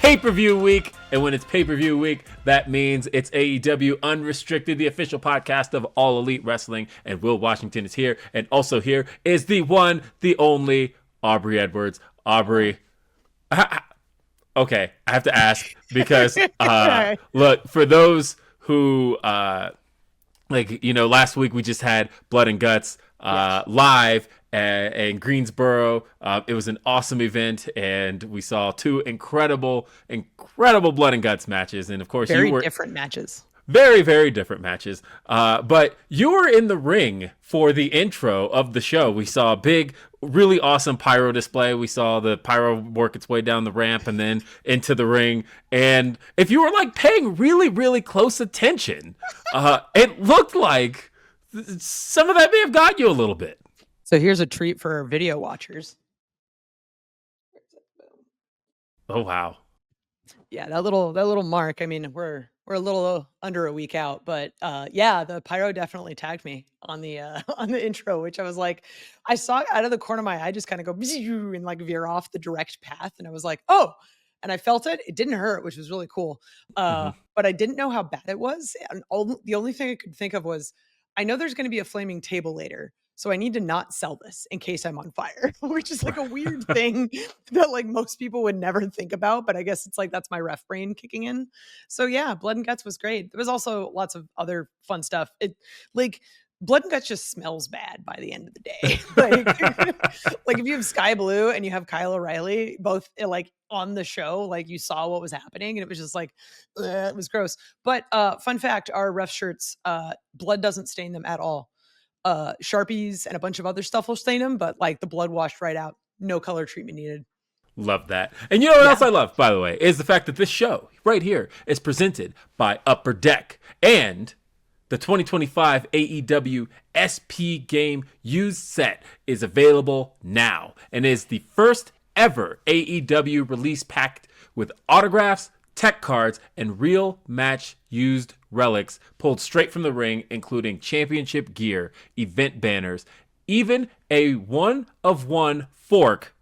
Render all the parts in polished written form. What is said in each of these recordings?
pay-per-view week. And when it's pay-per-view week, that means it's AEW Unrestricted, the official podcast of All Elite Wrestling. And Will Washington is here. And also here is the one, the only Aubrey Edwards. Aubrey, okay, I have to ask because, look, for those who, last week we just had Blood and Guts live in Greensboro. It was an awesome event, and we saw two incredible Blood and Guts matches. And of course, very different matches. Very, very different matches. But you were in the ring for the intro of the show. We saw a big, really awesome pyro display. We saw the pyro work its way down the ramp and then into the ring. And if you were like paying really, really close attention, it looked like some of that may have got you a little bit. So here's a treat for our video watchers. Oh, wow. Yeah, that little mark. I mean, we're a little under a week out, but the pyro definitely tagged me on the intro, which I was like, I saw out of the corner of my eye just kind of go and like veer off the direct path, and I was like, oh, and I felt it. It didn't hurt, which was really cool. But I didn't know how bad it was, and the only thing I could think of was, I know there's going to be a flaming table later, so I need to not sell this in case I'm on fire, which is like a weird thing that like most people would never think about. But I guess it's like, that's my ref brain kicking in. So yeah, Blood and Guts was great. There was also lots of other fun stuff. It like Blood and Guts just smells bad by the end of the day. Like if you have Sky Blue and you have Kyle O'Reilly both like on the show, like you saw what was happening and it was just like, it was gross. But fun fact, our ref shirts, blood doesn't stain them at all. Sharpies and a bunch of other stuff will stain them, but like the blood washed right out. No color treatment needed. Love that. And you know what else I love, by the way, is the fact that this show right here is presented by Upper Deck, and the 2025 AEW SP Game Used Set is available now and is the first ever AEW release packed with autographs, tech cards, and real match used relics pulled straight from the ring, including championship gear, event banners, even a one-of-one fork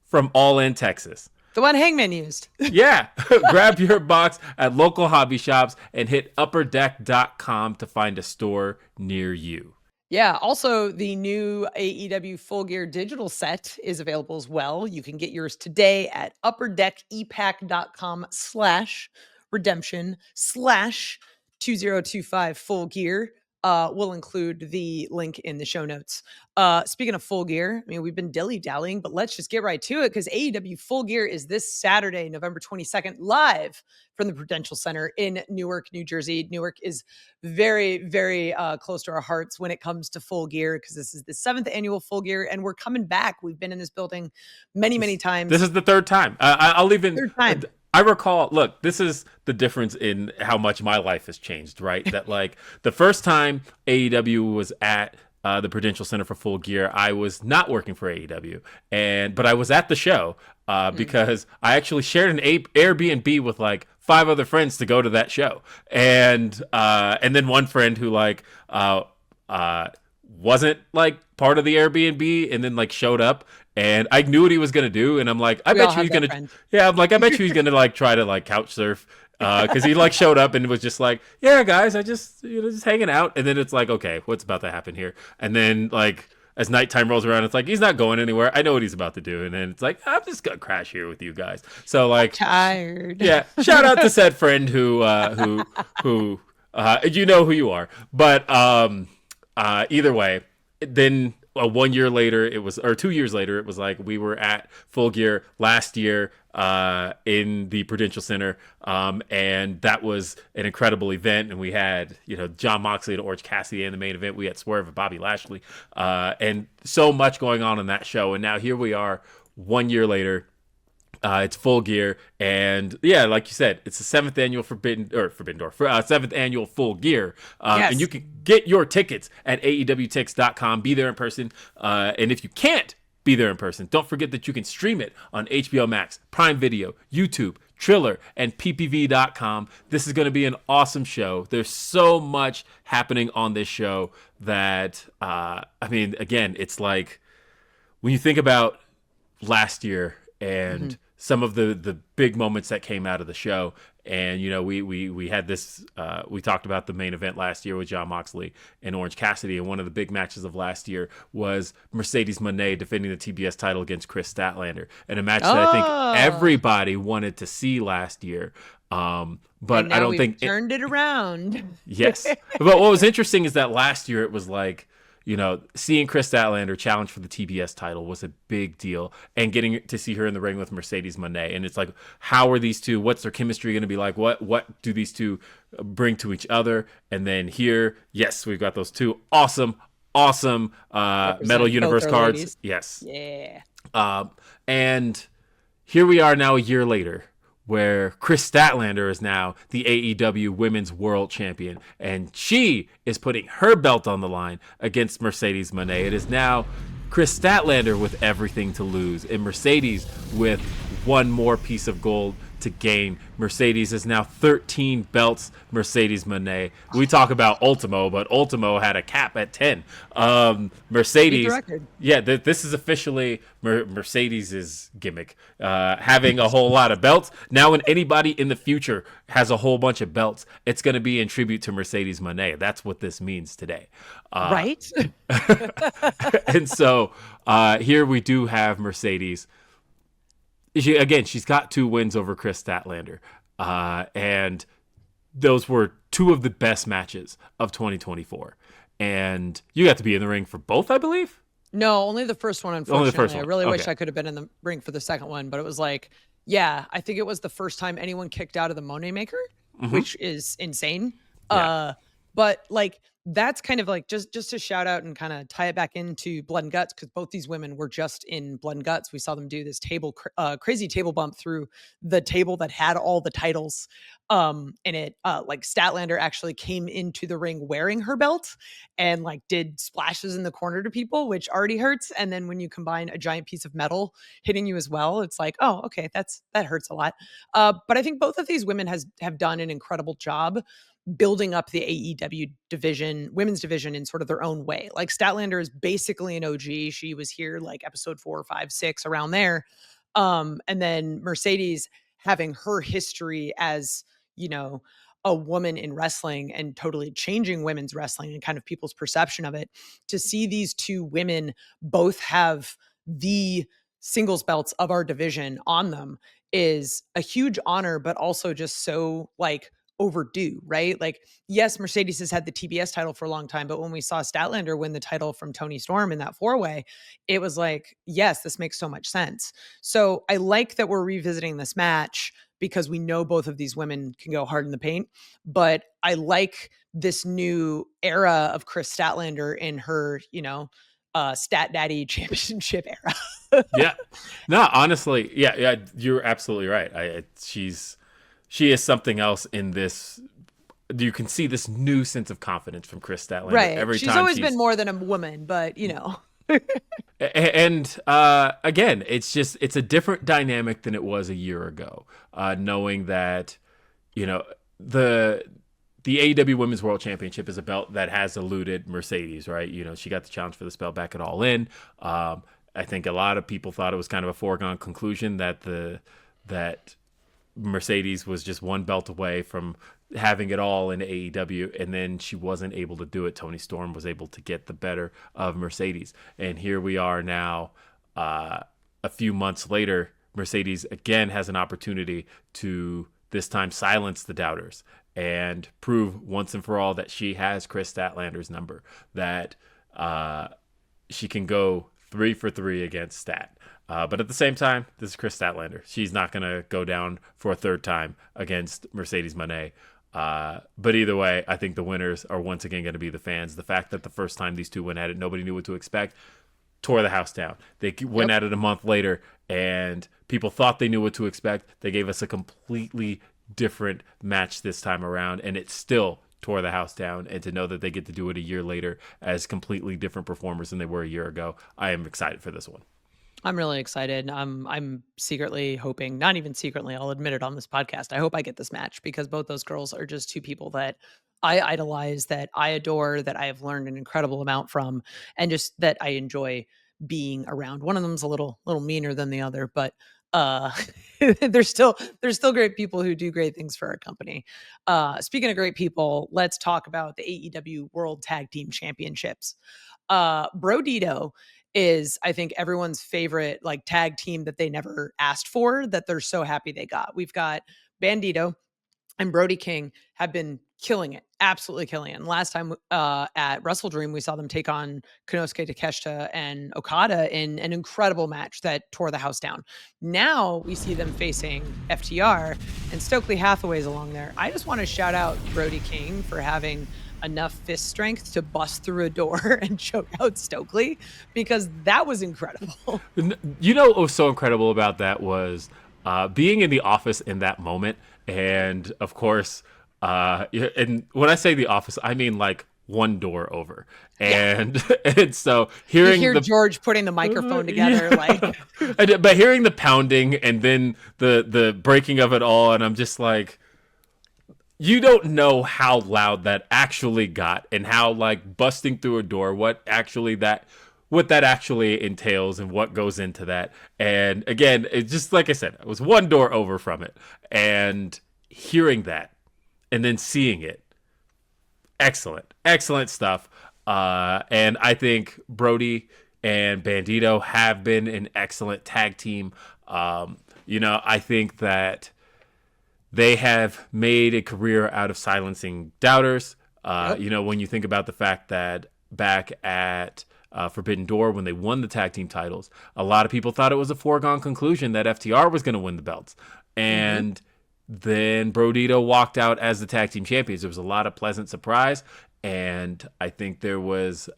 from All In Texas. The one Hangman used. Yeah. Grab your box at local hobby shops and hit upperdeck.com to find a store near you. Yeah. Also, the new AEW Full Gear digital set is available as well. You can get yours today at upperdeckepack.com/redemption/2025 Full Gear. We'll include the link in the show notes. Speaking of Full Gear, I mean, we've been dilly-dallying, but let's just get right to it, because AEW Full Gear is this Saturday, November 22nd, live from the Prudential Center in Newark, New Jersey. Newark is very, very close to our hearts when it comes to Full Gear, because this is the 7th annual Full Gear, and we're coming back. We've been in this building many, many times. This is the third time. I'll even... Third time. I recall, look, this is the difference in how much my life has changed, right? That like the first time AEW was at the Prudential Center for Full Gear, I was not working for AEW, but I was at the show because I actually shared an Airbnb with like 5 other friends to go to that show, and then one friend who like wasn't like part of the Airbnb and then like showed up. And I knew what he was gonna do, and I'm like, I bet you he's gonna, I bet you he's gonna like try to like couch surf, because he like showed up and was just like, yeah, guys, I just just hanging out, and then it's like, okay, what's about to happen here? And then like as nighttime rolls around, it's like he's not going anywhere. I know what he's about to do, and then it's like, I'm just gonna crash here with you guys. So like, tired. Yeah, shout out to said friend who you know who you are, but either way, then. 1 year later, or 2 years later, it was like we were at Full Gear last year in the Prudential Center, and that was an incredible event. And we had John Moxley and Orange Cassidy in the main event. We had Swerve and Bobby Lashley, and so much going on in that show. And now here we are, 1 year later. It's Full Gear, and yeah, like you said, it's the 7th annual seventh annual Full Gear, yes. And you can get your tickets at AEWTix.com. Be there in person, and if you can't be there in person, don't forget that you can stream it on HBO Max, Prime Video, YouTube, Triller, and PPV.com. This is going to be an awesome show. There's so much happening on this show that, I mean, again, it's like when you think about last year and some of the big moments that came out of the show. And we had this. We talked about the main event last year with Jon Moxley and Orange Cassidy, and one of the big matches of last year was Mercedes Mone defending the TBS title against Kris Statlander, and a match that I think everybody wanted to see last year. But I don't think turned it around. Yes, but what was interesting is that last year it was like, seeing Kris Statlander challenge for the TBS title was a big deal, and getting to see her in the ring with Mercedes Mone. And it's like, how are these two? What's their chemistry going to be like? What do these two bring to each other? And then here, yes, we've got those two awesome Metal Universe cards. Ladies. Yes. Yeah. And here we are now a year later, where Kris Statlander is now the AEW Women's World Champion, and she is putting her belt on the line against Mercedes Mone. It is now Kris Statlander with everything to lose, and Mercedes with one more piece of gold to gain. Mercedes is now 13 belts. Mercedes Mone. We talk about Ultimo, but Ultimo had a cap at 10. Mercedes. Yeah, this is officially Mercedes' gimmick, having a whole lot of belts. Now, when anybody in the future has a whole bunch of belts, it's going to be in tribute to Mercedes Mone. That's what this means today. Right? And so here we do have Mercedes. She's got 2 wins over Kris Statlander. And those were 2 of the best matches of 2024. And you got to be in the ring for both, I believe? No, only the first one, unfortunately. Only the first one. I really wish I could have been in the ring for the second one, but it was like, yeah, I think it was the first time anyone kicked out of the Mone Maker, which is insane. Yeah. But like, that's kind of like just to shout out and kind of tie it back into Blood and Guts, because both these women were just in Blood and Guts. We saw them do this crazy table bump through the table that had all the titles. And it like Statlander actually came into the ring wearing her belt and like did splashes in the corner to people, which already hurts. And then when you combine a giant piece of metal hitting you as well, it's like, oh, okay, that hurts a lot. But I think both of these women have done an incredible job building up the AEW division, women's division, in sort of their own way. Like Statlander is basically an OG. She was here like episode 4, 5, 6, around there. And then Mercedes having her history as, a woman in wrestling and totally changing women's wrestling and kind of people's perception of it. To see these 2 women both have the singles belts of our division on them is a huge honor, but also just so like overdue, right? Like, yes, Mercedes has had the TBS title for a long time, but when we saw Statlander win the title from Toni Storm in that 4-way, it was like, yes, this makes so much sense. So I like that we're revisiting this match because we know both of these women can go hard in the paint, but I like this new era of Kris Statlander in her, Stat Daddy championship era. Yeah. No, honestly, yeah, you're absolutely right. She is something else in this. You can see this new sense of confidence from Kris Statlander. Right. She's always been more than a woman, but And again, it's a different dynamic than it was a year ago. Knowing that, the AEW Women's World Championship is a belt that has eluded Mercedes, right? She got the challenge for this belt back at All In. I think a lot of people thought it was kind of a foregone conclusion that Mercedes was just one belt away from having it all in AEW, and then she wasn't able to do it. Toni Storm was able to get the better of Mercedes, and here we are now, a few months later. Mercedes again has an opportunity to this time silence the doubters and prove once and for all that she has Kris Statlander's number, that she can go 3 for 3 against Stat. But at the same time, this is Kris Statlander. She's not going to go down for a 3rd time against Mercedes Mone. But either way, I think the winners are once again going to be the fans. The fact that the first time these 2 went at it, nobody knew what to expect, tore the house down. They went at it a month later, and people thought they knew what to expect. They gave us a completely different match this time around, and it still tore the house down. And to know that they get to do it a year later as completely different performers than they were a year ago, I am excited for this one. I'm really excited. I'm secretly hoping, not even secretly, I'll admit it on this podcast, I hope I get this match, because both those girls are just 2 people that I idolize, that I adore, that I have learned an incredible amount from, and just that I enjoy being around. One of them's a little meaner than the other, but uh there's still great people who do great things for our company. Speaking of great people, let's talk about the AEW World Tag Team Championships. Brodido is, I think, everyone's favorite like tag team that they never asked for, that they're so happy they got. We've got Bandito and Brody King have been killing it, absolutely killing it. And last time at Wrestle Dream, we saw them take on Konosuke Takeshita and Okada in an incredible match that tore the house down. Now we see them facing FTR, and Stokely Hathaway's along there. I just want to shout out Brody King for having enough fist strength to bust through a door and choke out Stokely, because that was incredible. You know what was so incredible about that was being in the office in that moment. And of course, and when I say the office, I mean like one door over. And Yeah. and so You hear George putting the microphone together, but hearing the pounding and then the breaking of it all, and I'm just like, you don't know how loud that actually got, and how like busting through a door, what that actually entails and what goes into that. And again, it's just like I said, it was one door over from it. And hearing that and then seeing it, excellent stuff. And I think Brody and Bandito have been an excellent tag team. I think that they have made a career out of silencing doubters. Yep. When you think about the fact that back at Forbidden Door, when they won the tag team titles, a lot of people thought it was a foregone conclusion that FTR was going to win the belts. And then Brodido walked out as the tag team champions. There was a lot of pleasant surprise. And I think there was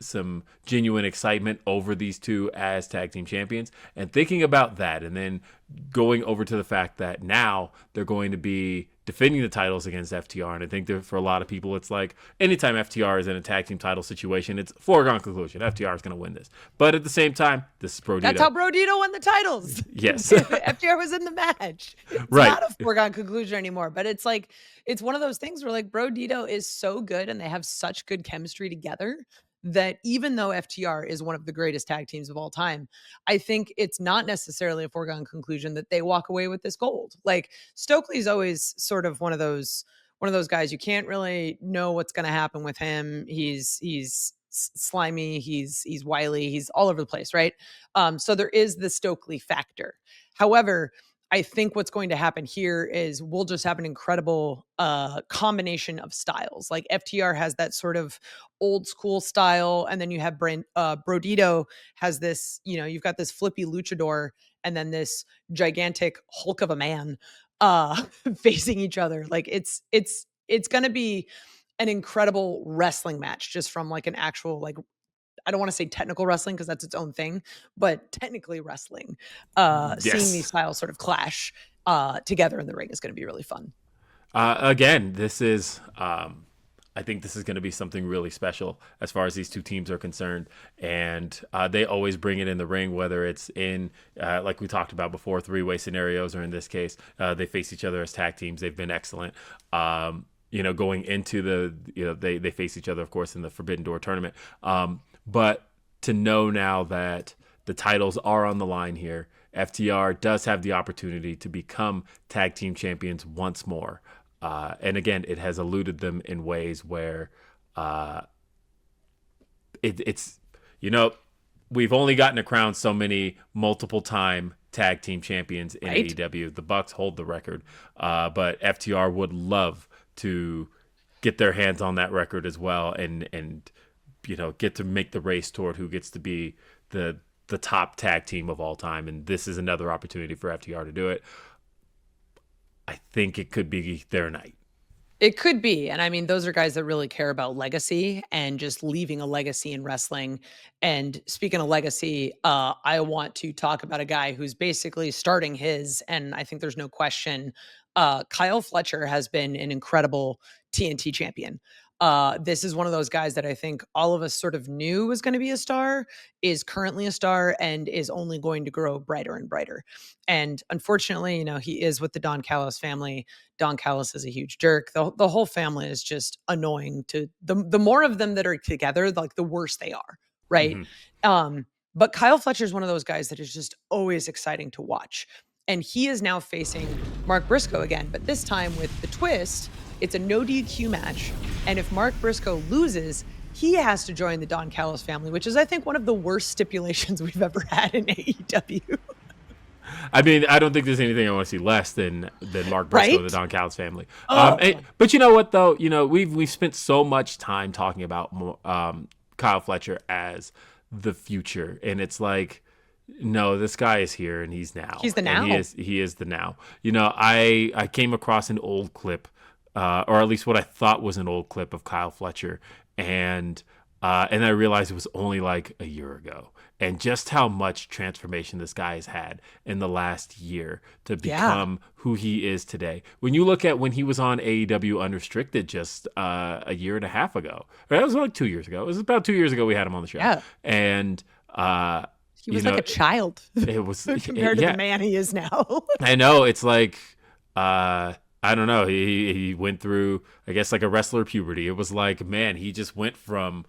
some genuine excitement over these two as tag team champions. And thinking about that, and then going over to the fact that now they're going to be defending the titles against FTR. And I think that for a lot of people, it's like anytime FTR is in a tag team title situation, it's a foregone conclusion. FTR is going to win this. But at the same time, this is Brodido. That's how Brodido won the titles. Yes. FTR was in the match. It's right. not a foregone conclusion anymore. But it's like, it's one of those things where like Brodido is so good and they have such good chemistry together that even though FTR is one of the greatest tag teams of all time, I think it's not necessarily a foregone conclusion that they walk away with this gold. Like Stokely's always sort of one of those guys you can't really know what's going to happen with him. He's slimy, he's wily, he's all over the place, right? So there is the Stokely factor. However, I think what's going to happen here is we'll just have an incredible combination of styles. Like FTR has that sort of old school style, and then you have Brodido has this, you've got this flippy luchador and then this gigantic hulk of a man facing each other. Like it's going to be an incredible wrestling match, just from like an actual, like, I don't want to say technical wrestling because that's its own thing, but technically wrestling, seeing these styles sort of clash together in the ring is going to be really fun. Again, this is, I think this is going to be something really special as far as these two teams are concerned. And they always bring it in the ring, whether it's in, like we talked about before, three-way scenarios, or in this case, they face each other as tag teams. They've been excellent. Going into they face each other, of course, in the Forbidden Door tournament. But to know now that the titles are on the line here, FTR does have the opportunity to become tag team champions once more. And again, it has eluded them in ways where we've only gotten to crown so many multiple time tag team champions in AEW. The Bucks hold the record, but FTR would love to get their hands on that record as well, and get to make the race toward who gets to be the top tag team of all time. And this is another opportunity for FTR to do it. I think it could be their night. It could be. And I mean, those are guys that really care about legacy and just leaving a legacy in wrestling. And speaking of legacy, I want to talk about a guy who's basically starting his, and I think there's no question, Kyle Fletcher has been an incredible TNT champion. This is one of those guys that I think all of us sort of knew was going to be a star, is currently a star, and is only going to grow brighter and brighter. And unfortunately, he is with the Don Callis family. Don Callis is a huge jerk. The whole family is just annoying. To the more of them that are together, like the worse they are, right? But Kyle Fletcher is one of those guys that is just always exciting to watch. And he is now facing Mark Briscoe again, but this time with the twist, it's a no DQ match. And if Mark Briscoe loses, he has to join the Don Callis family, which is, I think, one of the worst stipulations we've ever had in AEW. I mean, I don't think there's anything I want to see less than Mark Briscoe, Right? the Don Callis family. Oh. But you know what, though? You know, we've spent so much time talking about Kyle Fletcher as the future, and it's like, no, this guy is here, and he's now. He's the now. And he is the now. You know, I came across an old clip, or at least what I thought was an old clip of Kyle Fletcher, and I realized it was only like a year ago. And just how much transformation this guy has had in the last year to become who he is today. When you look at when he was on AEW Unrestricted just a year and a half ago, or that was like 2 years ago. It was about 2 years ago we had him on the show. Yeah. And he was like a child. It was compared to the man he is now. I know. It's like I don't know. He went through, I guess, like a wrestler puberty. It was like, man, he just went from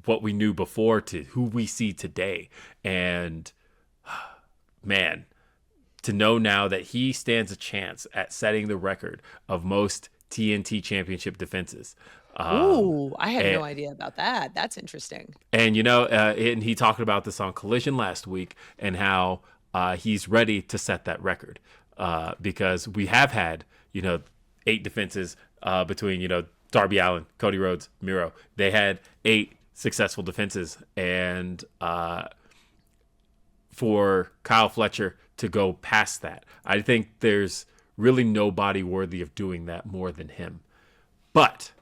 what we knew before to who we see today. And man, to know now that he stands a chance at setting the record of most TNT championship defenses. Ooh, I had no idea about that. That's interesting. And, you know, and he talked about this on Collision last week and how he's ready to set that record because we have had, you know, 8 defenses between, you know, Darby Allin, Cody Rhodes, Miro. They had 8 successful defenses. And for Kyle Fletcher to go past that, I think there's really nobody worthy of doing that more than him. But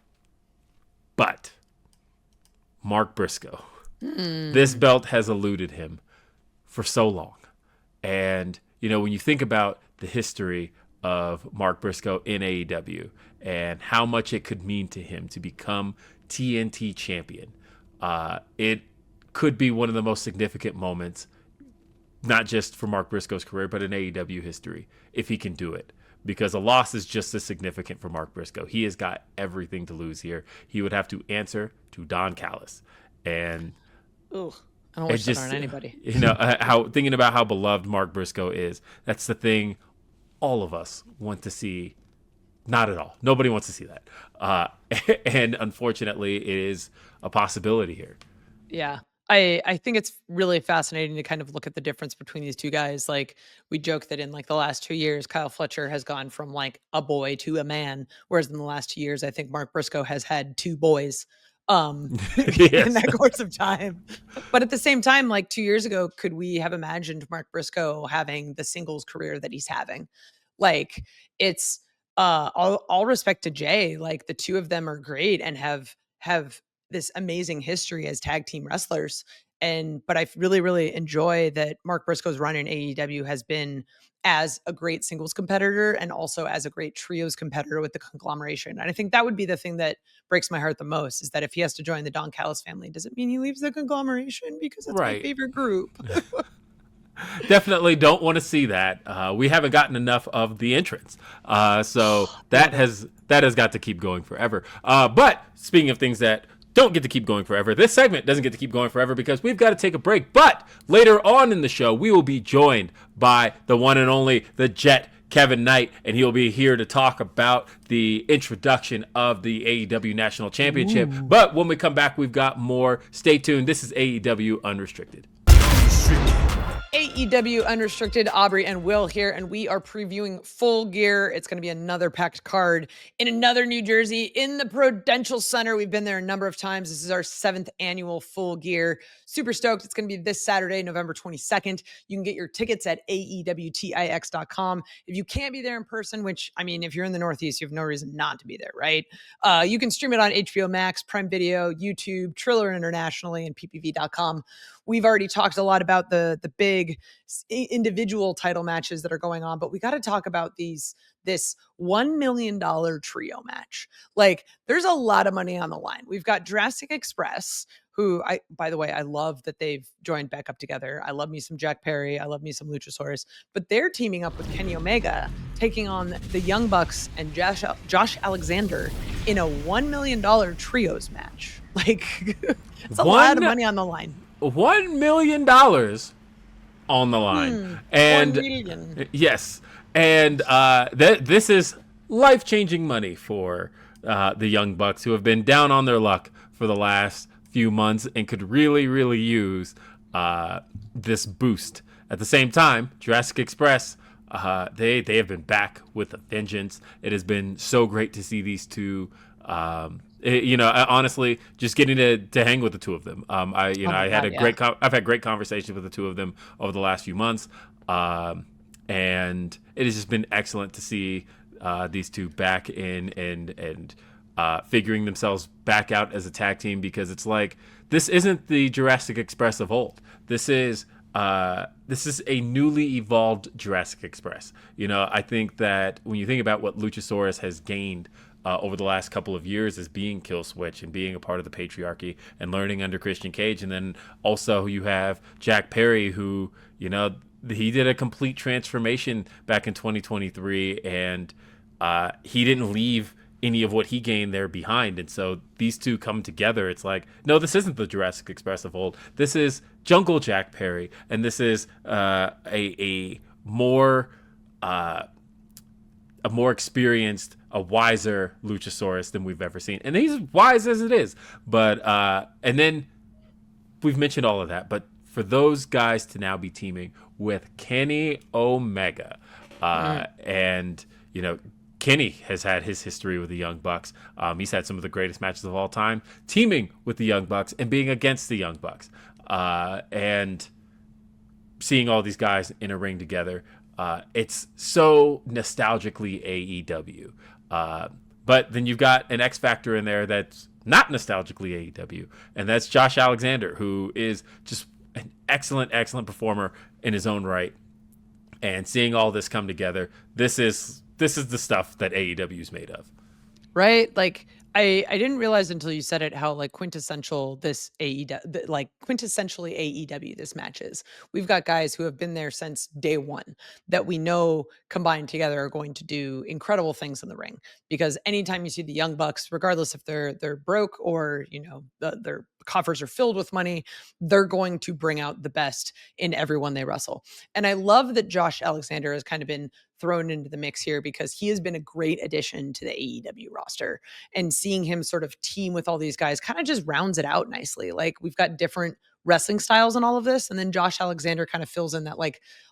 Mark Briscoe, this belt has eluded him for so long. And, you know, when you think about the history of Mark Briscoe in AEW and how much it could mean to him to become TNT champion, it could be one of the most significant moments, not just for Mark Briscoe's career, but in AEW history, if he can do it. Because a loss is just as significant for Mark Briscoe. He has got everything to lose here. He would have to answer to Don Callis. And ooh, I don't wish that on anybody. You know, thinking about how beloved Mark Briscoe is, that's the thing all of us want to see. Not at all. Nobody wants to see that. And unfortunately, it is a possibility here. Yeah. I think it's really fascinating to kind of look at the difference between these two guys. Like, we joke that in like the last 2 years, Kyle Fletcher has gone from like a boy to a man, whereas in the last 2 years, I think Mark Briscoe has had 2 boys in that course of time. But at the same time, like 2 years ago, could we have imagined Mark Briscoe having the singles career that he's having? Like, it's all respect to Jay. Like, the two of them are great and have this amazing history as tag team wrestlers. But I really, really enjoy that Mark Briscoe's run in AEW has been as a great singles competitor and also as a great trios competitor with the conglomeration. And I think that would be the thing that breaks my heart the most, is that if he has to join the Don Callis family, does it mean he leaves the conglomeration? Because it's my favorite group. Definitely don't want to see that. We haven't gotten enough of the entrance. So that has got to keep going forever. But speaking of things that don't get to keep going forever, this segment doesn't get to keep going forever because we've got to take a break. But later on in the show, we will be joined by the one and only, the Jet, Kevin Knight, and he'll be here to talk about the introduction of the AEW National Championship. Ooh. But when we come back, we've got more. Stay tuned. This is AEW Unrestricted. AEW Unrestricted, Aubrey and Will here, and we are previewing Full Gear. It's going to be another packed card in another New Jersey in the Prudential Center. We've been there a number of times. This is our 7th annual Full Gear. Super stoked. It's going to be this Saturday, November 22nd. You can get your tickets at AEWTIX.com. If you can't be there in person, which, I mean, if you're in the Northeast, you have no reason not to be there, right? You can stream it on HBO Max, Prime Video, YouTube, Triller internationally, and PPV.com. We've already talked a lot about the big individual title matches that are going on, but we got to talk about this $1 million trio match. Like, there's a lot of money on the line. We've got Jurassic Express, who by the way, I love that they've joined back up together. I love me some Jack Perry. I love me some Luchasaurus, but they're teaming up with Kenny Omega, taking on the Young Bucks and Josh Alexander in a $1 million trios match. Like, it's a lot of money on the line. $1 million on the line. And 1 million. yes, and this is life-changing money for the Young Bucks, who have been down on their luck for the last few months and could really, really use this boost. At the same time, Jurassic Express, they have been back with a vengeance. It has been so great to see these two. Honestly, just getting to hang with the two of them. I've had great conversations with the two of them over the last few months, and it has just been excellent to see these two back in and figuring themselves back out as a tag team, because it's like, this isn't the Jurassic Express of old. This is a newly evolved Jurassic Express. I think that when you think about what Luchasaurus has gained over the last couple of years as being Kill Switch and being a part of the patriarchy and learning under Christian Cage, and then also you have Jack Perry, who, he did a complete transformation back in 2023, and he didn't leave any of what he gained there behind. And so these two come together. It's like, no, this isn't the Jurassic Express of old. This is Jungle Jack Perry, and this is a more experienced, a wiser Luchasaurus than we've ever seen. And he's wise as it is. But and then we've mentioned all of that, but for those guys to now be teaming with Kenny Omega, and Kenny has had his history with the Young Bucks. He's had some of the greatest matches of all time, teaming with the Young Bucks and being against the Young Bucks, and seeing all these guys in a ring together. It's so nostalgically AEW. But then you've got an X Factor in there that's not nostalgically AEW, and that's Josh Alexander, who is just an excellent, excellent performer in his own right. And seeing all this come together, this is the stuff that AEW is made of. Right? Like, I didn't realize until you said it how quintessential this AEW, quintessentially AEW this match is. We've got guys who have been there since day one that we know combined together are going to do incredible things in the ring. Because anytime you see the Young Bucks, regardless if they're broke or their coffers are filled with money, they're going to bring out the best in everyone they wrestle. And I love that Josh Alexander has kind of been thrown into the mix here, because he has been a great addition to the AEW roster, and seeing him sort of team with all these guys kind of just rounds it out nicely. Like, we've got different wrestling styles in all of this, and then Josh Alexander kind of fills in that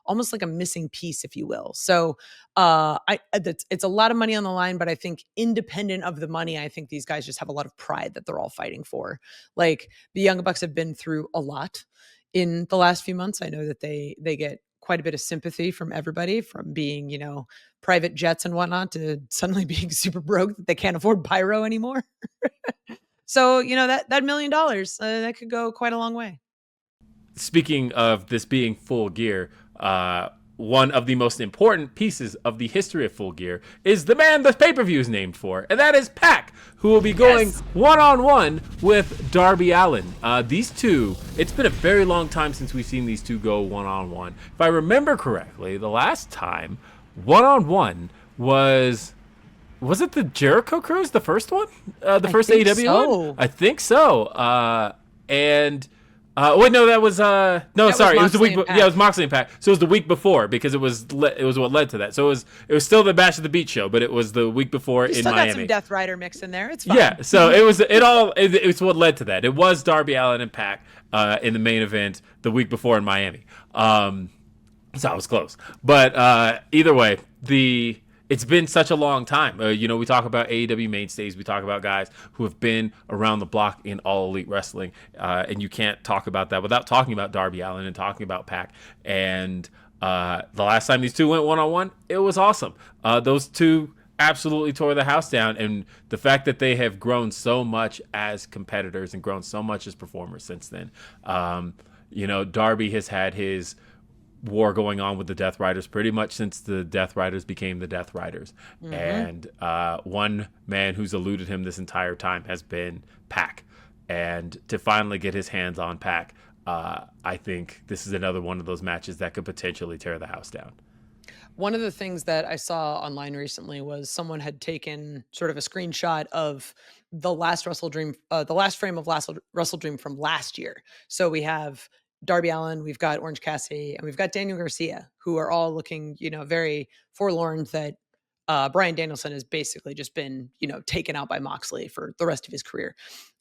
almost like a missing piece, if you will. So it's a lot of money on the line, but I think independent of the money, I think these guys just have a lot of pride that they're all fighting for. Like, the Young Bucks have been through a lot in the last few months. I know that they get quite a bit of sympathy from everybody, from being, private jets and whatnot, to suddenly being super broke that they can't afford pyro anymore. So, that $1 million, that could go quite a long way. Speaking of this being Full Gear, one of the most important pieces of the history of Full Gear is the man the pay-per-view is named for, and that is Pac, who will be going one-on-one with Darby Allin. These two, it's been a very long time since we've seen these two go one-on-one. If I remember correctly, the last time one-on-one was it the Jericho Cruise, the first one? The first AEW one? I think so. Wait, no, that was sorry, it was the week. Yeah, it was Moxley and Pac. So it was the week before, because it was what led to that. So it was still the Bash of the Beach show, but it was the week before in Miami. Got some Death Rider mix in there. It's fine. Yeah, so it was what led to that. It was Darby Allin and Pac in the main event the week before in Miami. So I was close, but either way, it's been such a long time. We talk about AEW mainstays. We talk about guys who have been around the block in All Elite Wrestling, and you can't talk about that without talking about Darby Allin and talking about Pac. And the last time these two went one-on-one, it was awesome. Those two absolutely tore the house down, and the fact that they have grown so much as competitors and grown so much as performers since then. Darby has had his war going on with the Death Riders pretty much since the Death Riders became the Death Riders. Mm-hmm. And one man who's eluded him this entire time has been Pac. And to finally get his hands on Pac, I think this is another one of those matches that could potentially tear the house down. One of the things that I saw online recently was someone had taken sort of a screenshot of the last the last frame of last Wrestle Dream from last year. So we have Darby Allin, we've got Orange Cassidy, and we've got Daniel Garcia, who are all looking, very forlorn that Bryan Danielson has basically just been, taken out by Moxley for the rest of his career.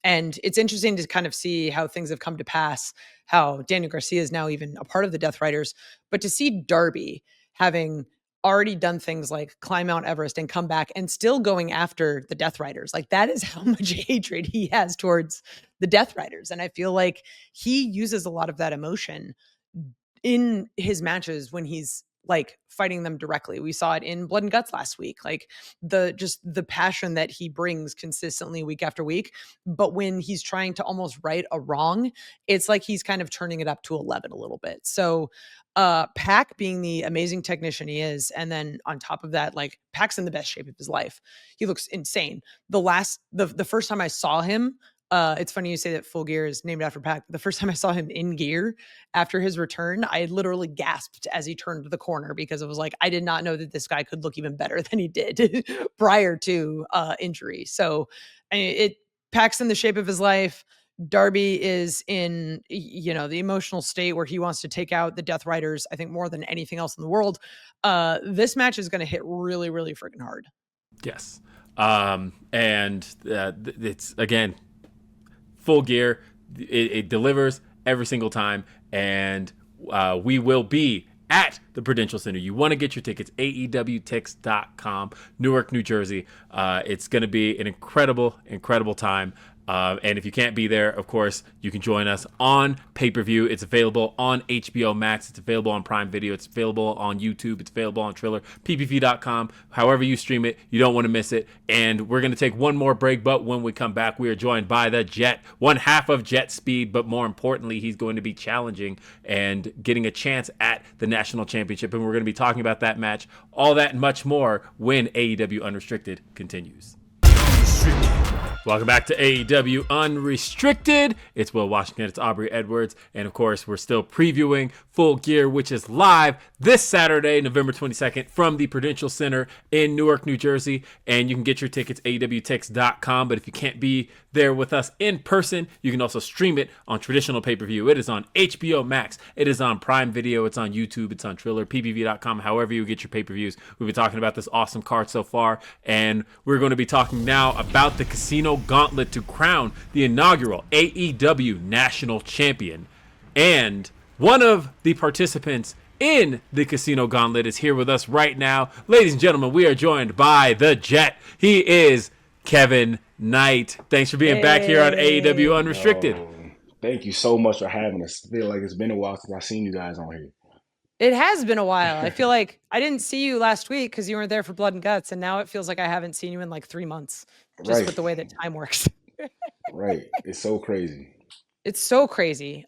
And it's interesting to kind of see how things have come to pass, how Daniel Garcia is now even a part of the Death Riders, but to see Darby having already done things like climb Mount Everest and come back and still going after the Death Riders. Like that is how much hatred he has towards the Death Riders. And I feel like he uses a lot of that emotion in his matches when he's like fighting them directly. We saw it in Blood and Guts last week, like the passion that he brings consistently week after week. But when he's trying to almost right a wrong, it's like he's kind of turning it up to 11 a little bit. So Pac being the amazing technician he is, and then on top of that, like Pac's in the best shape of his life. He looks insane. The first time I saw him, it's funny you say that Full Gear is named after Pac. The first time I saw him in gear after his return, I literally gasped as he turned the corner because it was like, I did not know that this guy could look even better than he did prior to injury. So Pac's in the shape of his life. Darby is in, the emotional state where he wants to take out the Death Riders, I think more than anything else in the world. This match is going to hit really, really freaking hard. Yes. It's, again, Full Gear. It delivers every single time. And we will be at the Prudential Center. You want to get your tickets, AEWTix.com, Newark, New Jersey. It's going to be an incredible, incredible time. And if you can't be there, of course, you can join us on pay-per-view. It's available on HBO Max. It's available on Prime Video. It's available on YouTube. It's available on Triller, ppv.com. However you stream it, you don't want to miss it. And we're going to take one more break, but when we come back, we are joined by the Jet, one half of JetSpeed, but more importantly, he's going to be challenging and getting a chance at the National Championship. And we're going to be talking about that match, all that and much more when AEW Unrestricted continues. Welcome back to AEW Unrestricted. It's Will Washington, it's Aubrey Edwards, and of course, we're still previewing Full Gear, which is live this Saturday, November 22nd, from the Prudential Center in Newark, New Jersey, and you can get your tickets AEWTix.com, but if you can't be there with us in person, you can also stream it on traditional pay-per-view. It is on HBO Max, it is on Prime Video, it's on YouTube, it's on Triller, ppv.com, however you get your pay-per-views. We've been talking about this awesome card so far, and we're going to be talking now about the Casino Gauntlet to crown the inaugural AEW National Champion. And one of the participants in the Casino Gauntlet is here with us right now. Ladies and gentlemen, we are joined by the Jet. He is Kevin Knight. Thanks for being back here on AEW Unrestricted. Thank you so much for having us. I feel like it's been a while since I've seen you guys on here. It has been a while. I feel like I didn't see you last week because you weren't there for Blood and Guts, and now it feels like I haven't seen you in like 3 months, just with the way that time works. Right. It's so crazy. It's so crazy.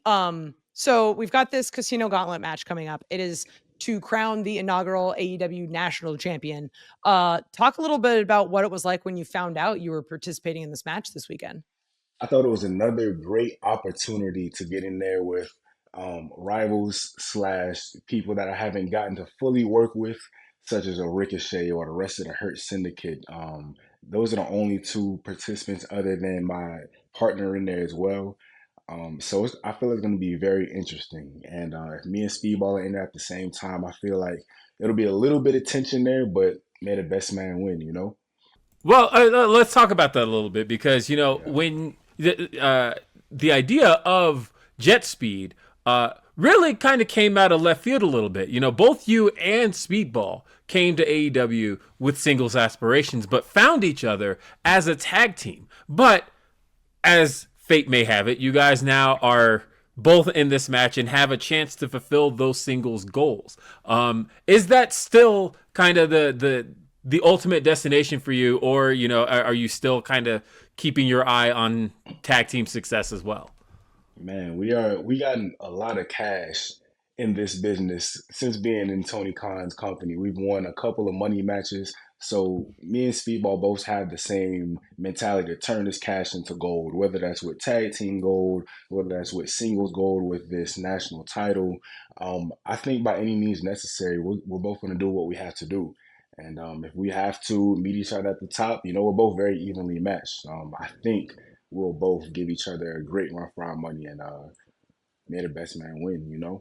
So we've got this Casino Gauntlet match coming up. It is to crown the inaugural AEW National Champion. Talk a little bit about what it was like when you found out you were participating in this match this weekend. I thought it was another great opportunity to get in there with rivals / people that I haven't gotten to fully work with, such as a Ricochet or the rest of the Hurt Syndicate. Those are the only two participants other than my partner in there as well. So I feel it's going to be very interesting. And if me and Speedball are in there at the same time, I feel like it'll be a little bit of tension there, but may the best man win, you know? Well, let's talk about that a little bit because, when the idea of JetSpeed really kind of came out of left field a little bit. Both you and Speedball came to AEW with singles aspirations, but found each other as a tag team. But as fate may have it, you guys now are both in this match and have a chance to fulfill those singles goals. Is that still kind of the ultimate destination for you, or are you still kind of keeping your eye on tag team success as well? Man, we got a lot of cash in this business since being in Tony Khan's company. We've won a couple of money matches. So me and Speedball both have the same mentality to turn this cash into gold, whether that's with tag team gold, whether that's with singles gold with this national title. I think by any means necessary, we're both going to do what we have to do. And if we have to meet each other at the top, we're both very evenly matched. I think we'll both give each other a great run for our money and may the best man win.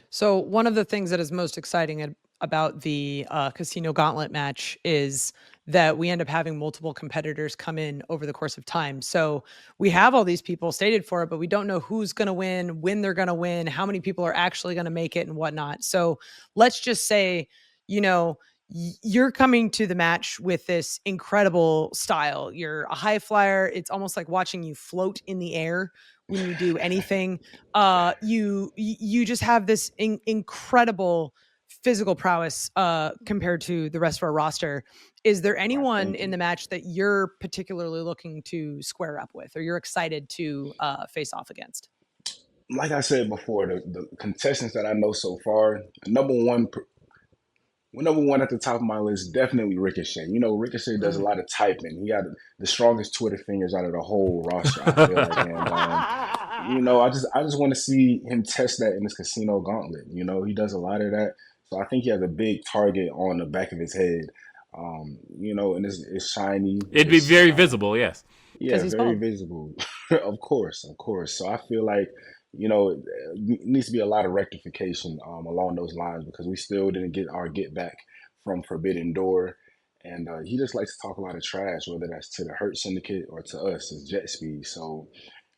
So one of the things that is most exciting about the Casino Gauntlet match is that we end up having multiple competitors come in over the course of time. So we have all these people stated for it, but we don't know who's going to win, when they're going to win, how many people are actually going to make it and whatnot. So let's just say, you're coming to the match with this incredible style. You're a high flyer. It's almost like watching you float in the air when you do anything. You just have this incredible physical prowess compared to the rest of our roster. Is there anyone in the match that you're particularly looking to square up with, or you're excited to face off against? Like I said before, the contestants that I know so far, number one at the top of my list, definitely Ricochet. Ricochet does a lot of typing. He got the strongest Twitter fingers out of the whole roster, I feel like. And, I just want to see him test that in this Casino Gauntlet. He does a lot of that. So I think he has a big target on the back of his head. And it's shiny. It'd be very visible, yes. Yeah, very visible. Of course. So I feel like, it needs to be a lot of rectification along those lines because we still didn't get our get back from Forbidden Door. And he just likes to talk a lot of trash, whether that's to the Hurt Syndicate or to us as JetSpeed. So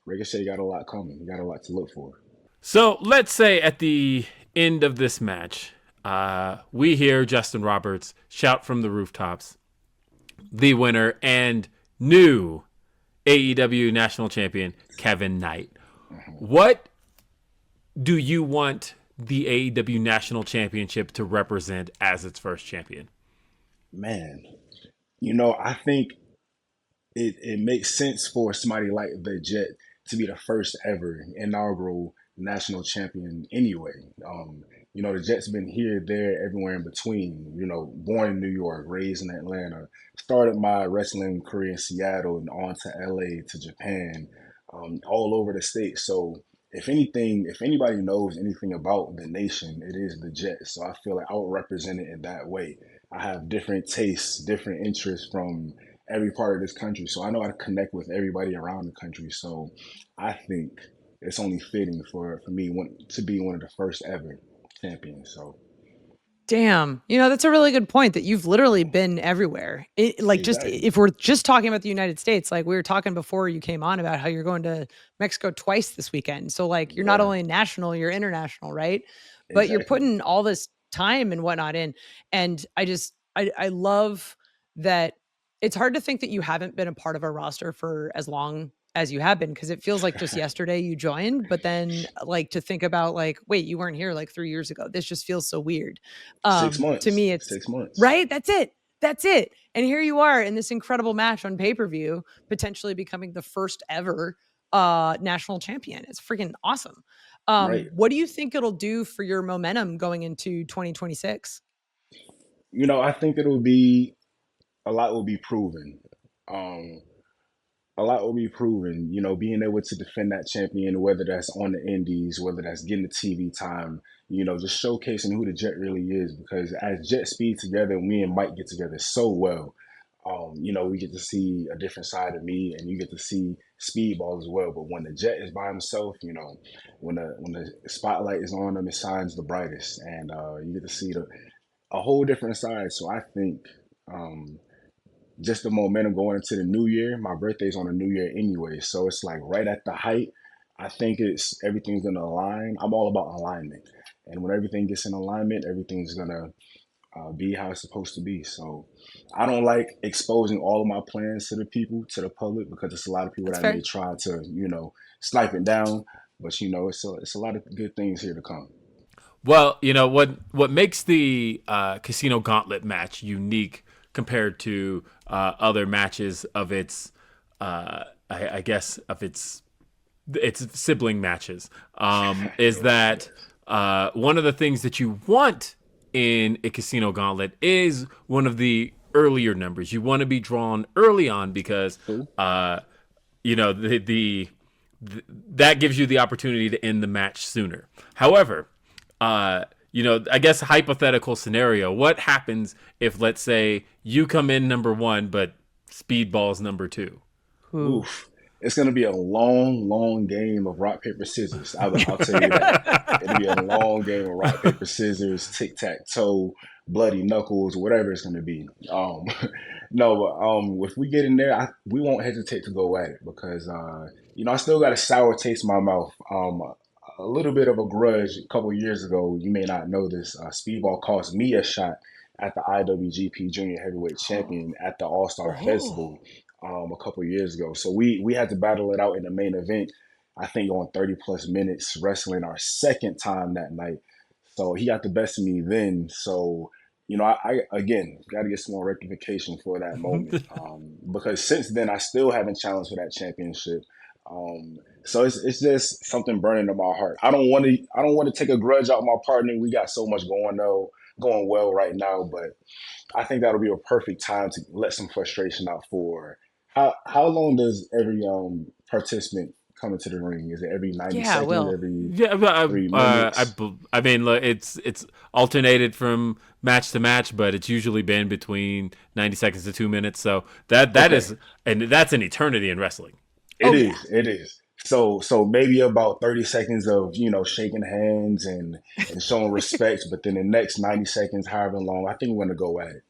Ricochet got a lot coming. He got a lot to look for. So let's say at the end of this match, we hear Justin Roberts shout from the rooftops, the winner and new AEW National Champion, Kevin Knight. What do you want the AEW National Championship to represent as its first champion? Man, I think it makes sense for somebody like the Jet to be the first ever inaugural national champion anyway. The Jet's been here, there, everywhere in between. Born in New York, raised in Atlanta, started my wrestling career in Seattle and on to LA, to Japan, all over the state. So if anybody knows anything about the nation, it is the Jet. So I feel like I would represent it in that way. I have different tastes, different interests from every part of this country. So I know how to connect with everybody around the country. So I think it's only fitting for me to be one of the first ever champions. So damn, that's a really good point that you've literally been everywhere. Exactly. Just if we're just talking about the United States, like we were talking before you came on about how you're going to Mexico twice this weekend. So like you're not only national, you're international, right? Exactly. But you're putting all this time and whatnot in. And I love that. It's hard to think that you haven't been a part of our roster for as long as you have been, because it feels like just yesterday you joined, but then like to think about like, wait, you weren't here like 3 years ago. This just feels so weird. 6 months. To me, it's 6 months. Right? That's it. And here you are in this incredible match on pay-per-view, potentially becoming the first ever national champion. It's freaking awesome. Right. What do you think it'll do for your momentum going into 2026? I think a lot will be proven. A lot will be proven, being able to defend that champion, whether that's on the indies, whether that's getting the TV time, just showcasing who the Jet really is. Because as JetSpeed together, me and Mike get together so well. We get to see a different side of me, and you get to see Speedball as well. But when the Jet is by himself, when the spotlight is on him, it shines the brightest, and you get to see a whole different side. So I think just the momentum going into the new year. My birthday's on the new year anyway, so it's like right at the height. I think everything's gonna align. I'm all about alignment, and when everything gets in alignment, everything's gonna be how it's supposed to be. So I don't like exposing all of my plans to the public, because there's a lot of people that may try to snipe it down. But it's a lot of good things here to come. Well, what makes the Casino Gauntlet match unique compared to other matches of its, I guess, of its sibling matches, is that one of the things that you want in a Casino Gauntlet is one of the earlier numbers. You want to be drawn early on because True. you know that gives you the opportunity to end the match sooner. However, I guess hypothetical scenario, what happens if, let's say, you come in number one but Speedball's number two? Ooh. Oof. It's going to be a long, long game of rock, paper, scissors. I'll tell you that. It'll be a long game of rock, paper, scissors, tic tac toe, bloody knuckles, whatever it's going to be. No, but if we get in there, we won't hesitate to go at it because, I still got a sour taste in my mouth. A little bit of a grudge a couple years ago. You may not know this. Speedball cost me a shot at the IWGP Junior Heavyweight Champion at the All Star Oh. Festival a couple years ago. So we had to battle it out in the main event. I think on 30 plus minutes, wrestling our second time that night. So he got the best of me then. So I again got to get some more rectification for that moment because since then I still haven't challenged for that championship. So it's just something burning in my heart. I don't want to take a grudge out my partner. We got so much going well right now, but I think that'll be a perfect time to let some frustration out for how long does every participant come into the ring? Is it every 90 Yeah, seconds, Will. every Yeah, but 3 minutes? I mean, look, it's alternated from match to match, but it's usually been between 90 seconds to 2 minutes. So that Okay. is, and that's an eternity in wrestling. It Oh yeah. is. It is. So maybe about 30 seconds of, shaking hands and showing respect, but then the next 90 seconds, however long, I think we're gonna go at it.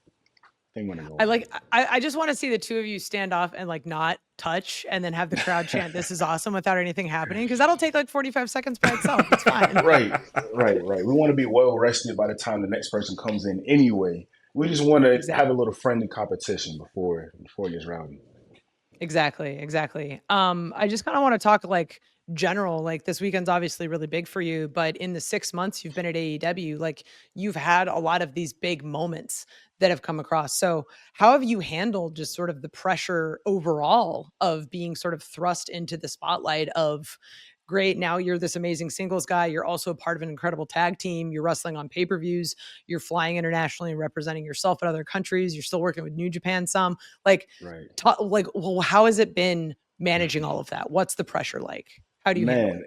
I think we're gonna go I at like it. I just want to see the two of you stand off and like not touch and then have the crowd chant this is awesome without anything happening because that'll take like 45 seconds by itself. It's fine. Right, right. We want to be well rested by the time the next person comes in anyway. We just want to have a Exactly. little friendly competition before it gets rowdy. Exactly. I just kind of want to talk like general, like this weekend's obviously really big for you, but in the 6 months you've been at AEW, like you've had a lot of these big moments that have come across. So how have you handled just sort of the pressure overall of being sort of thrust into the spotlight of great, now you're this amazing singles guy. You're also a part of an incredible tag team. You're wrestling on pay-per-views. You're flying internationally and representing yourself in other countries. You're still working with New Japan some. Like Right. well, how has it been managing all of that? What's the pressure like? How do you handle it? Man,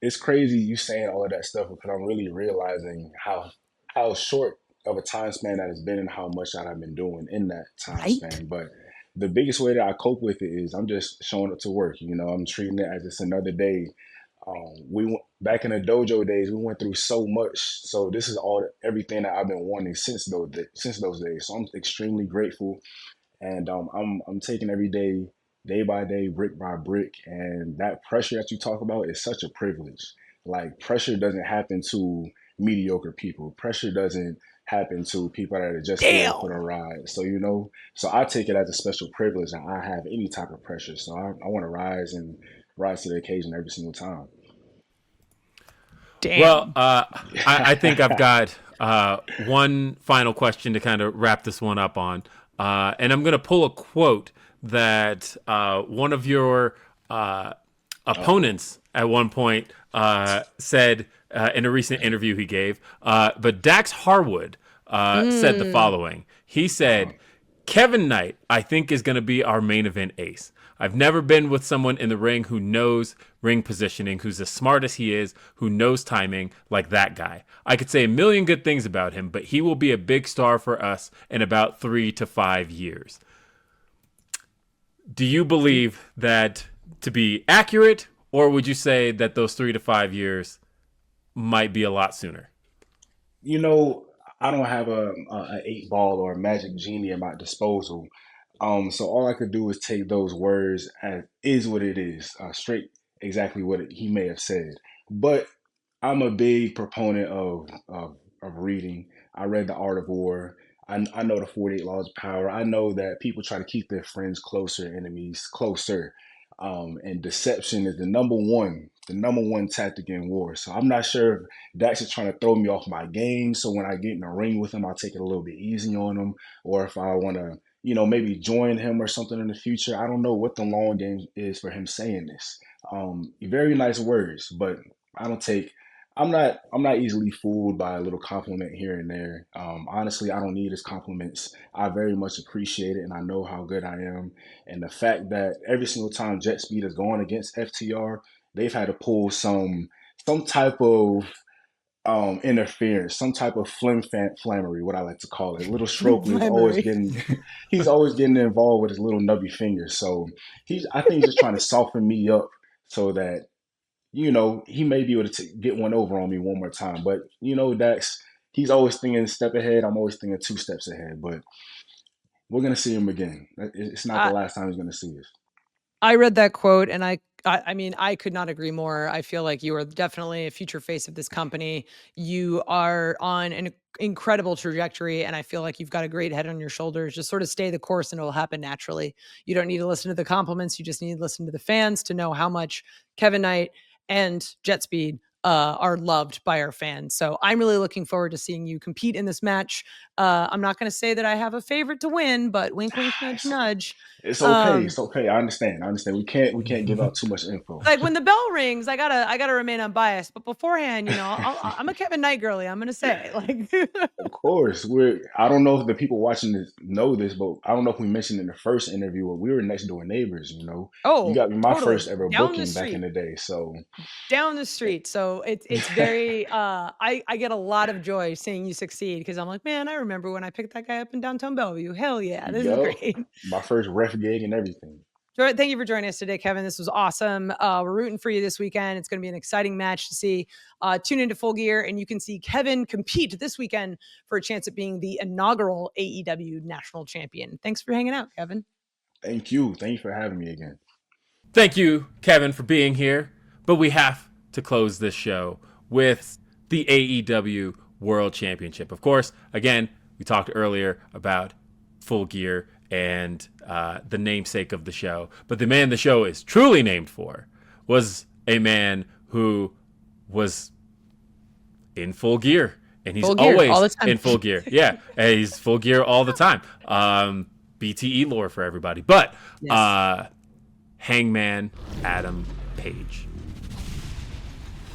it's crazy you saying all of that stuff because I'm really realizing how short of a time span that has been and how much that I've been doing in that time Right? span. But the biggest way that I cope with it is I'm just showing up to work. I'm treating it as it's another day. Back in the dojo days, we went through so much. So this is everything that I've been wanting since those days. So I'm extremely grateful, and I'm taking every day by day, brick by brick, and that pressure that you talk about is such a privilege. Like pressure doesn't happen to mediocre people. Pressure doesn't happen to people that are just here for the Damn. ride. So I take it as a special privilege that I have any type of pressure. So I want to rise to the occasion every single time. Well, Damn. I think I've got one final question to kind of wrap this one up on. And I'm going to pull a quote that one of your Uh-oh. opponents at one point said in a recent interview he gave. But Dax Harwood said the Mm. following. He Uh-huh. said, Kevin Knight, I think, is going to be our main event ace. I've never been with someone in the ring who knows ring positioning, who's as smart as he is, who knows timing like that guy. I could say a million good things about him, but he will be a big star for us in about 3 to 5 years. Do you believe that to be accurate, or would you say that those 3 to 5 years might be a lot sooner? You know, I don't have a eight ball or a magic genie at my disposal. So all I could do is take those words as is what it is, straight exactly what he may have said. But I'm a big proponent of reading. I read The Art of War. I know the 48 Laws of Power. I know that people try to keep their friends closer, enemies closer. And deception is the number one tactic in war. So I'm not sure if Dax is trying to throw me off my game. So when I get in the ring with him, I'll take it a little bit easy on him. Or if I want to, maybe join him or something in the future. I don't know what the long game is for him saying this. Very nice words, but I don't take I'm not easily fooled by a little compliment here and there. Honestly, I don't need his compliments. I very much appreciate it, and I know how good I am. And the fact that every single time JetSpeed is going against FTR, they've had to pull some type of interference, some type of flammery, what I like to call it. Little Stokely is always Flammery. getting he's always getting involved with his little nubby fingers. So I think he's just trying to soften me up so that he may be able to get one over on me one more time. But he's always thinking a step ahead. I'm always thinking 2 steps ahead. But we're gonna see him again. It's not the last time he's gonna see us. I read that quote and I mean, I could not agree more. I feel like you are definitely a future face of this company. You are on an incredible trajectory, and I feel like you've got a great head on your shoulders. Just sort of stay the course and it'll happen naturally. You don't need to listen to the compliments. You just need to listen to the fans to know how much Kevin Knight and JetSpeed are loved by our fans. So I'm really looking forward to seeing you compete in this match. I'm not going to say that I have a favorite to win, but wink, wink, nudge, nudge. It's okay. It's okay. I understand. We can't give out too much info. Like when the bell rings, I gotta remain unbiased. But beforehand, I'm a Kevin Knight girly. I'm gonna say, like, Of course, I don't know if the people watching this know this, but I don't know if we mentioned in the first interview, but we were next door neighbors. You oh, got my totally. first ever Down the booking back street. in the day. So Down the street. So it's very. I get a lot of joy seeing you succeed because I'm like, man, I remember when I picked that guy up in downtown Bellevue. Hell yeah, this is great. My first ref gig and everything. Thank you for joining us today, Kevin. This was awesome. We're rooting for you this weekend. It's going to be an exciting match to see. Tune into Full Gear, and you can see Kevin compete this weekend for a chance at being the inaugural AEW National Champion. Thanks for hanging out, Kevin. Thank you. Thank you for having me again. Thank you, Kevin, for being here. But we have to close this show with the AEW World Championship. Of course, again, we talked earlier about Full Gear and the namesake of the show. But the man the show is truly named for was a man who was in full gear. And he's always in full gear. Yeah, he's full gear all the time. BTE lore for everybody. But yes. Hangman Adam Page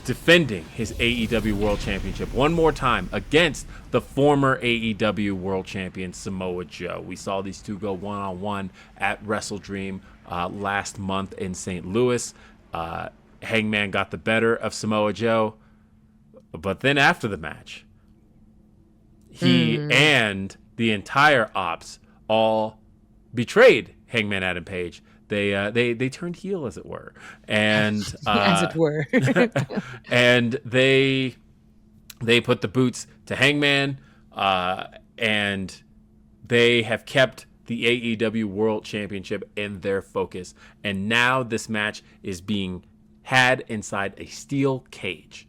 defending his AEW World Championship one more time against the former AEW World Champion Samoa Joe. We saw these two go one-on-one at WrestleDream last month in St. Louis. Hangman got the better of Samoa Joe, but then after the match, he and the entire ops all betrayed Hangman Adam Page. They turned heel, as it were, and as it were, and they put the boots to Hangman, and they have kept the AEW World Championship in their focus. And now this match is being had inside a steel cage.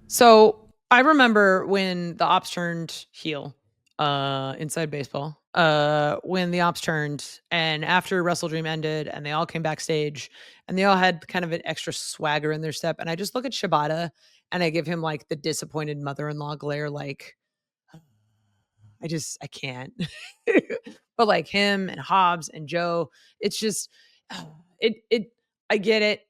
So I remember when the ops turned heel inside baseball. When the ops turned and after WrestleDream ended and they all came backstage and they all had kind of an extra swagger in their step. And I just look at Shibata and I give him like the disappointed mother-in-law glare. Like, I can't, but like him and Hobbs and Joe, it's just, I get it.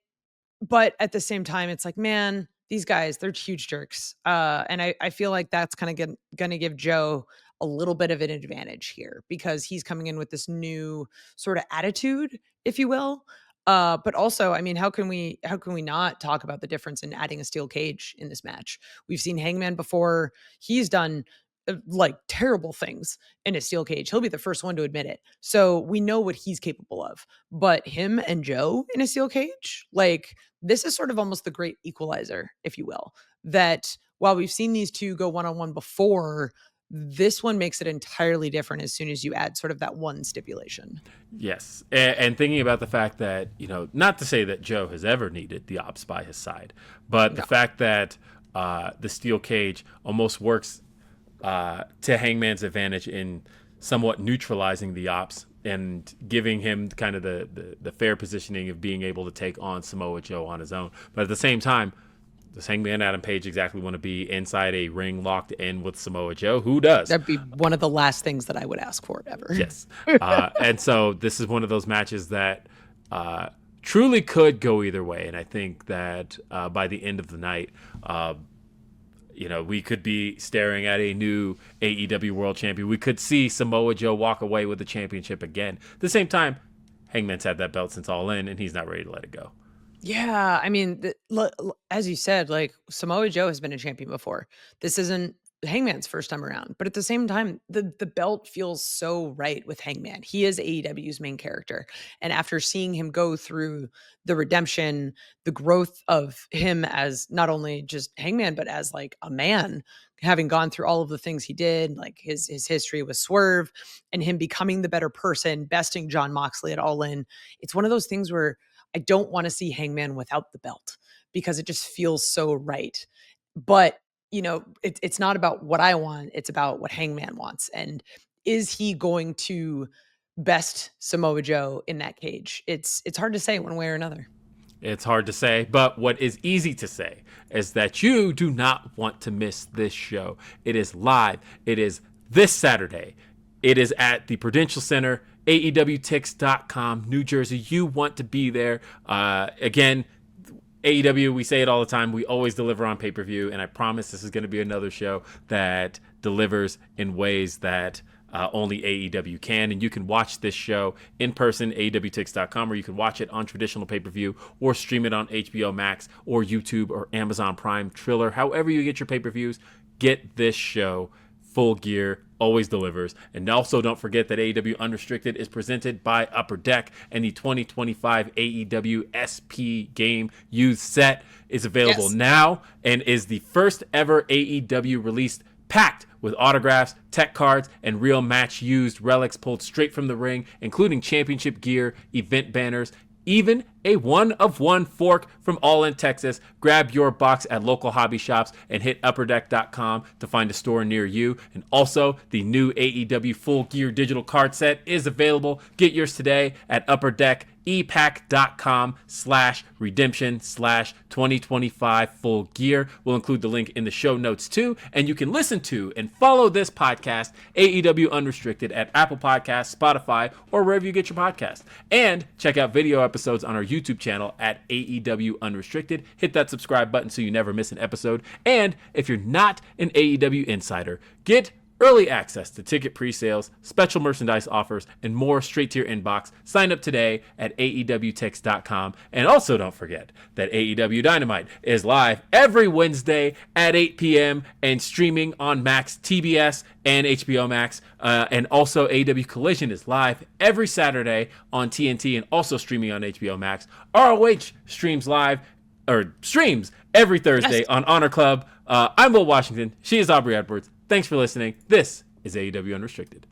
But at the same time, it's like, man, these guys, they're huge jerks. And I feel like that's kind of going to give Joe a little bit of an advantage here because he's coming in with this new sort of attitude, if you will. But also, I mean, how can we not talk about the difference in adding a steel cage in this match? We've seen Hangman before. He's done like terrible things in a steel cage. He'll be the first one to admit it. So we know what he's capable of. But him and Joe in a steel cage, like this is sort of almost the great equalizer, if you will, that while we've seen these two go one-on-one before, this one makes it entirely different as soon as you add sort of that one stipulation. Yes. And thinking about the fact that, not to say that Joe has ever needed the ops by his side, but the fact that the steel cage almost works to Hangman's advantage in somewhat neutralizing the ops and giving him kind of the fair positioning of being able to take on Samoa Joe on his own. But at the same time, does Hangman Adam Page exactly want to be inside a ring locked in with Samoa Joe? Who does? That'd be one of the last things that I would ask for ever. Yes. And so this is one of those matches that truly could go either way. And I think that by the end of the night, we could be staring at a new AEW World Champion. We could see Samoa Joe walk away with the championship again. At the same time, Hangman's had that belt since All In, and he's not ready to let it go. Yeah, I mean, as you said, like Samoa Joe has been a champion before. This isn't Hangman's first time around, but at the same time, the belt feels so right with Hangman. He is AEW's main character, and after seeing him go through the redemption, the growth of him as not only just Hangman, but as like a man, having gone through all of the things he did, like his history with Swerve, and him becoming the better person, besting John Moxley at All In. It's one of those things where I don't want to see Hangman without the belt because it just feels so right. But, it's not about what I want. It's about what Hangman wants. And is he going to best Samoa Joe in that cage? It's hard to say one way or another. It's hard to say, but what is easy to say is that you do not want to miss this show. It is live. It is this Saturday. It is at the Prudential Center, AEWTix.com, New Jersey. You want to be there. Again, AEW, we say it all the time. We always deliver on pay-per-view, and I promise this is going to be another show that delivers in ways that only AEW can. And you can watch this show in person, AEWTix.com, or you can watch it on traditional pay-per-view or stream it on HBO Max or YouTube or Amazon Prime, Triller. However you get your pay-per-views, get this show. Full Gear always delivers. And also don't forget that AEW Unrestricted is presented by Upper Deck, and the 2025 AEW SP game used set is available now and is the first ever AEW released, packed with autographs, tech cards, and real match used relics pulled straight from the ring, including championship gear, event banners, even a one-of-one fork from All In Texas. Grab your box at local hobby shops and hit upperdeck.com to find a store near you. And also, the new AEW Full Gear digital card set is available. Get yours today at upperdeck.epack.com/redemption/2025 Full Gear. We'll include the link in the show notes too. And you can listen to and follow this podcast, AEW Unrestricted, at Apple Podcasts, Spotify, or wherever you get your podcast. And check out video episodes on our YouTube channel at AEW Unrestricted. Hit that subscribe button so you never miss an episode. And if you're not an AEW insider, get early access to ticket pre-sales, special merchandise offers, and more straight to your inbox. Sign up today at AEWTix.com. And also don't forget that AEW Dynamite is live every Wednesday at 8 p.m. and streaming on Max, TBS, and HBO Max. And also AEW Collision is live every Saturday on TNT and also streaming on HBO Max. ROH streams every Thursday on Honor Club. I'm Will Washington. She is Aubrey Edwards. Thanks for listening. This is AEW Unrestricted.